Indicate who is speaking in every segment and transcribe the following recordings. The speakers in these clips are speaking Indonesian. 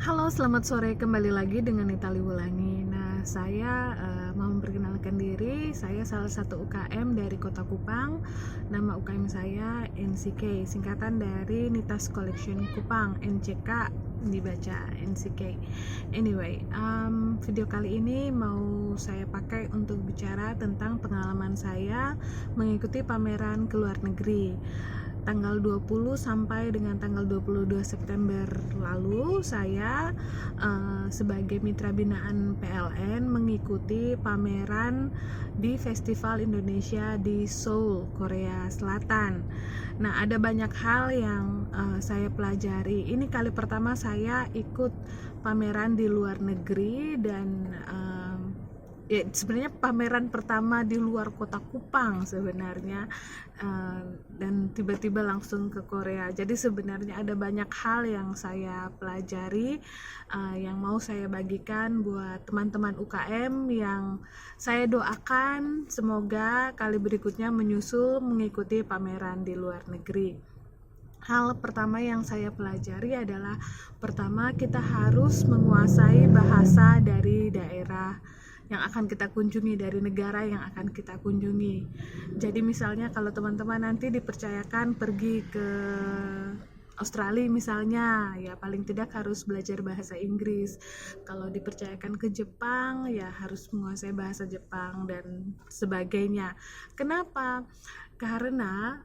Speaker 1: Halo, selamat sore. Kembali lagi dengan Nitali Wulangi. Nah, saya mau memperkenalkan diri. Saya salah satu UKM dari Kota Kupang. Nama UKM saya NCK, singkatan dari Nitas Collection Kupang. NCK dibaca NCK. Anyway, video kali ini mau saya pakai untuk bicara tentang pengalaman saya mengikuti pameran ke luar negeri. Tanggal 20 sampai dengan tanggal 22 September lalu saya sebagai mitra binaan PLN mengikuti pameran di Festival Indonesia di Seoul, Korea Selatan. Nah, ada banyak hal yang saya pelajari. Ini kali pertama saya ikut pameran di luar negeri dan ya sebenarnya pameran pertama di luar kota Kupang sebenarnya, dan tiba-tiba langsung ke Korea. Jadi sebenarnya ada banyak hal yang saya pelajari, yang mau saya bagikan buat teman-teman UKM yang saya doakan semoga kali berikutnya menyusul mengikuti pameran di luar negeri. Hal pertama yang saya pelajari adalah pertama kita harus menguasai bahasa dari daerah yang akan kita kunjungi, dari negara yang akan kita kunjungi. Jadi misalnya kalau teman-teman nanti dipercayakan pergi ke Australia misalnya, ya paling tidak harus belajar bahasa Inggris. Kalau dipercayakan ke Jepang, ya harus menguasai bahasa Jepang dan sebagainya. Kenapa? Karena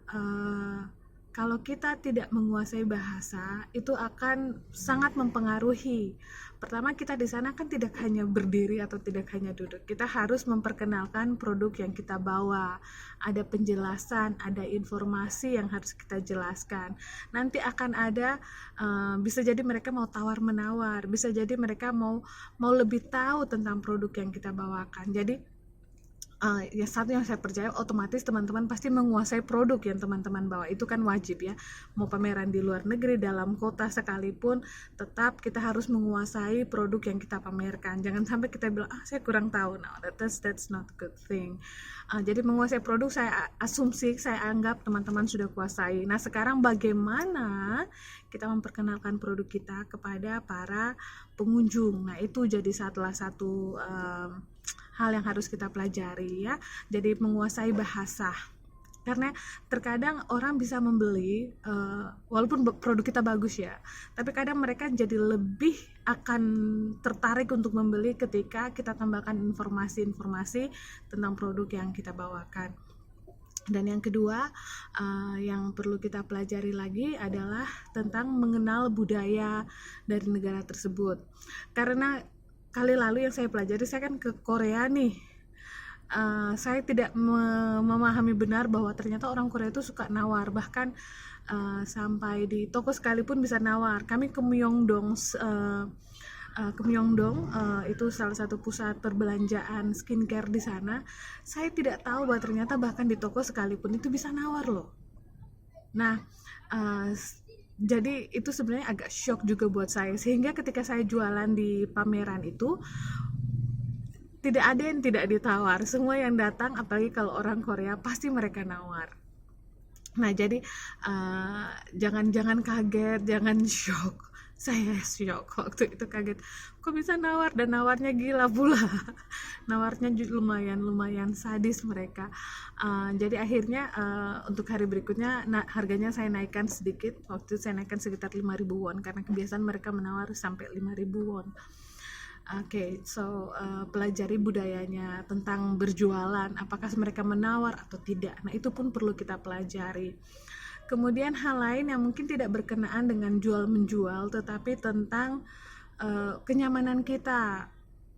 Speaker 1: kalau kita tidak menguasai bahasa, itu akan sangat mempengaruhi. Pertama, kita di sana kan tidak hanya berdiri atau tidak hanya duduk. Kita harus memperkenalkan produk yang kita bawa. Ada penjelasan, ada informasi yang harus kita jelaskan. Nanti akan ada, bisa jadi mereka mau tawar-menawar, bisa jadi mereka mau lebih tahu tentang produk yang kita bawakan. Jadi ya satu yang saya percaya, otomatis teman-teman pasti menguasai produk yang teman-teman bawa. Itu kan wajib ya, mau pameran di luar negeri, dalam kota sekalipun, tetap kita harus menguasai produk yang kita pamerkan. Jangan sampai kita bilang saya kurang tahu. No, that's not a good thing. Jadi menguasai produk, saya asumsi, saya anggap teman-teman sudah kuasai. Nah, sekarang bagaimana kita memperkenalkan produk kita kepada para pengunjung. Nah, itu jadi salah satu hal yang harus kita pelajari ya. Jadi menguasai bahasa, karena terkadang orang bisa membeli walaupun produk kita bagus ya, tapi kadang mereka jadi lebih akan tertarik untuk membeli ketika kita tambahkan informasi-informasi tentang produk yang kita bawakan. Dan yang kedua, yang perlu kita pelajari lagi adalah tentang mengenal budaya dari negara tersebut. Karena kali lalu yang saya pelajari, saya kan ke Korea nih, saya tidak memahami benar bahwa ternyata orang Korea itu suka nawar, bahkan sampai di toko sekalipun bisa nawar. Kami ke Myeongdong, itu salah satu pusat perbelanjaan skincare di sana. Saya tidak tahu bahwa ternyata bahkan di toko sekalipun itu bisa nawar loh. Nah, jadi itu sebenarnya agak shock juga buat saya, sehingga ketika saya jualan di pameran itu tidak ada yang tidak ditawar. Semua yang datang, apalagi kalau orang Korea, pasti mereka nawar. Nah, jadi jangan kaget, jangan shock. Saya shock waktu itu, kaget kok bisa nawar, dan nawarnya gila pula. Nawarnya lumayan sadis mereka. Jadi akhirnya untuk hari berikutnya harganya saya naikkan sedikit. Waktu itu saya naikkan sekitar 5.000 won, karena kebiasaan mereka menawar sampai 5.000 won. So pelajari budayanya tentang berjualan, apakah mereka menawar atau tidak. Nah, itu pun perlu kita pelajari. Kemudian hal lain yang mungkin tidak berkenaan dengan jual-menjual, tetapi tentang kenyamanan kita,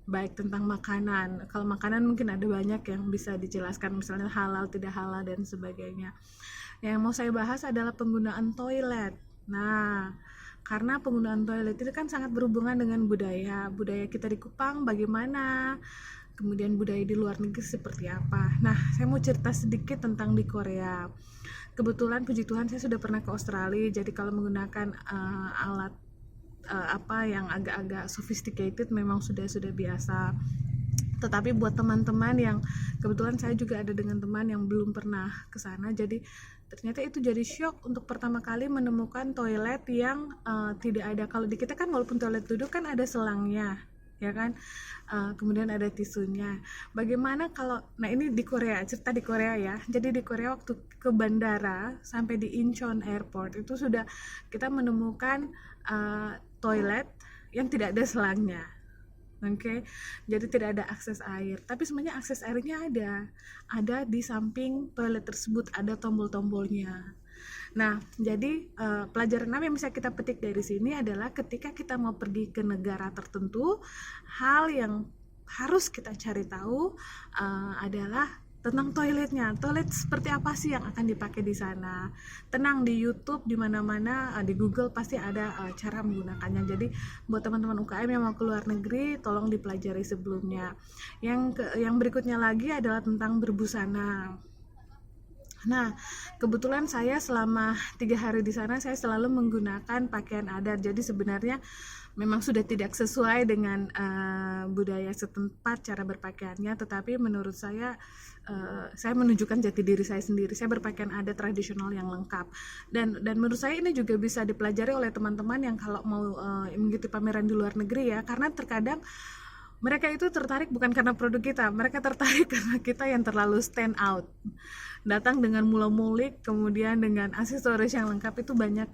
Speaker 1: baik tentang makanan. Kalau makanan mungkin ada banyak yang bisa dijelaskan, misalnya halal, tidak halal, dan sebagainya. Yang mau saya bahas adalah penggunaan toilet. Nah, karena penggunaan toilet itu kan sangat berhubungan dengan budaya kita di Kupang bagaimana, kemudian budaya di luar negeri seperti apa. Nah, saya mau cerita sedikit tentang di Korea. Kebetulan puji Tuhan saya sudah pernah ke Australia, jadi kalau menggunakan alat yang agak-agak sophisticated memang sudah biasa. Tetapi buat teman-teman yang, kebetulan saya juga ada dengan teman yang belum pernah ke sana, jadi Ternyata itu jadi shock untuk pertama kali menemukan toilet yang tidak ada. Kalau di kita kan walaupun toilet duduk kan ada selangnya, ya kan, kemudian ada tisunya. Bagaimana kalau, nah ini di Korea, cerita di Korea ya. Jadi di Korea waktu ke bandara sampai di Incheon Airport itu sudah kita menemukan toilet yang tidak ada selangnya. Oke, jadi tidak ada akses air. Tapi sebenarnya akses airnya ada di samping toilet tersebut, ada tombol-tombolnya. Nah, jadi pelajaran yang bisa kita petik dari sini adalah ketika kita mau pergi ke negara tertentu, hal yang harus kita cari tahu adalah tentang toiletnya. Toilet seperti apa sih yang akan dipakai di sana? Tenang, di YouTube, di mana-mana, di Google pasti ada cara menggunakannya. Jadi buat teman-teman UKM yang mau keluar negeri, tolong dipelajari sebelumnya. Yang berikutnya lagi adalah tentang berbusana. Nah, kebetulan saya selama 3 hari di sana saya selalu menggunakan pakaian adat. Jadi sebenarnya memang sudah tidak sesuai dengan budaya setempat cara berpakaiannya, tetapi menurut saya menunjukkan jati diri saya sendiri. Saya berpakaian adat tradisional yang lengkap, dan menurut saya ini juga bisa dipelajari oleh teman-teman yang kalau mau mengikuti pameran di luar negeri ya, karena terkadang mereka itu tertarik bukan karena produk kita, mereka tertarik karena kita yang terlalu stand out. Datang dengan mula-mulik, kemudian dengan aksesoris yang lengkap, itu banyak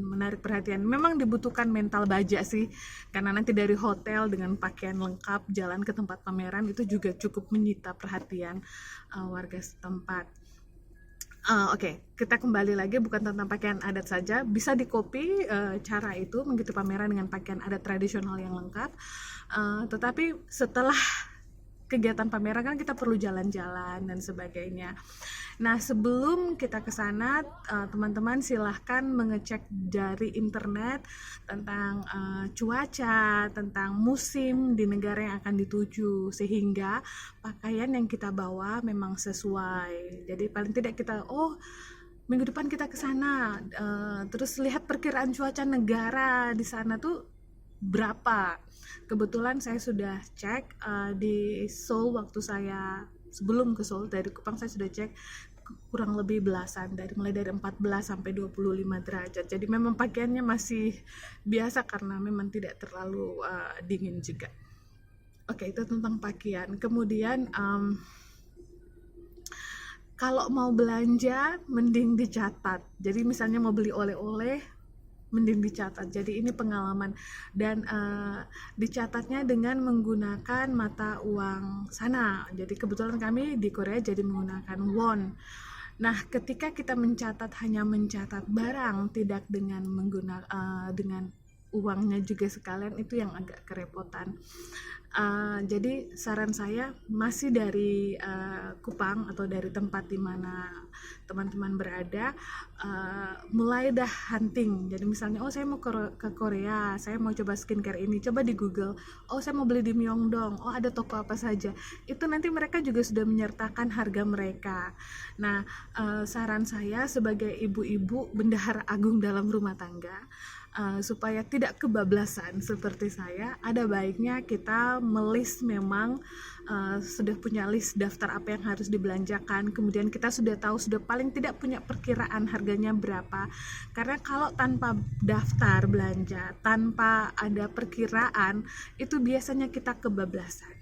Speaker 1: menarik perhatian. Memang dibutuhkan mental baja sih, karena nanti dari hotel dengan pakaian lengkap jalan ke tempat pameran itu juga cukup menyita perhatian warga setempat. Oke, kita kembali lagi, bukan tentang pakaian adat saja, bisa di-copy cara itu mengikuti pameran dengan pakaian adat tradisional yang lengkap. Tetapi setelah kegiatan pameran kan kita perlu jalan-jalan dan sebagainya. Nah, sebelum kita ke sana, teman-teman silahkan mengecek dari internet tentang cuaca, tentang musim di negara yang akan dituju, sehingga pakaian yang kita bawa memang sesuai. Jadi paling tidak kita, minggu depan kita ke sana, terus lihat perkiraan cuaca negara di sana tuh berapa. Kebetulan saya sudah cek di Seoul, waktu saya sebelum ke Seoul dari Kupang saya sudah cek kurang lebih belasan, mulai dari 14 sampai 25 derajat. Jadi memang pakaiannya masih biasa karena memang tidak terlalu dingin juga. Oke, itu tentang pakaian. Kemudian kalau mau belanja mending dicatat. Jadi misalnya mau beli oleh-oleh mending dicatat. Jadi ini pengalaman, dan dicatatnya dengan menggunakan mata uang sana. Jadi kebetulan kami di Korea jadi menggunakan won. Nah, ketika kita hanya mencatat barang, tidak dengan menggunakan dengan uangnya juga sekalian, itu yang agak kerepotan. Jadi saran saya masih dari Kupang atau dari tempat di mana teman-teman berada, mulai dah hunting. Jadi misalnya, saya mau ke Korea, saya mau coba skincare ini, coba di Google. Saya mau beli di Myeongdong, ada toko apa saja. Itu nanti mereka juga sudah menyertakan harga mereka. Nah, saran saya sebagai ibu-ibu bendahara agung dalam rumah tangga, supaya tidak kebablasan seperti saya, ada baiknya kita melis, memang sudah punya list daftar apa yang harus dibelanjakan, kemudian kita sudah tahu, sudah paling tidak punya perkiraan harganya berapa. Karena kalau tanpa daftar belanja, tanpa ada perkiraan, itu biasanya kita kebablasan.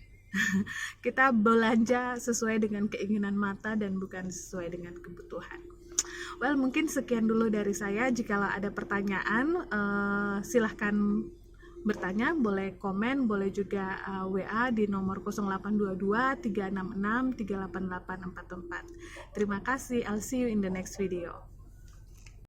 Speaker 1: Kita belanja sesuai dengan keinginan mata dan bukan sesuai dengan kebutuhan. Well, mungkin sekian dulu dari saya. Jikalau ada pertanyaan, silahkan bertanya, boleh komen, boleh juga WA di nomor 0822 366 38844. Terima kasih, I'll see you in the next video.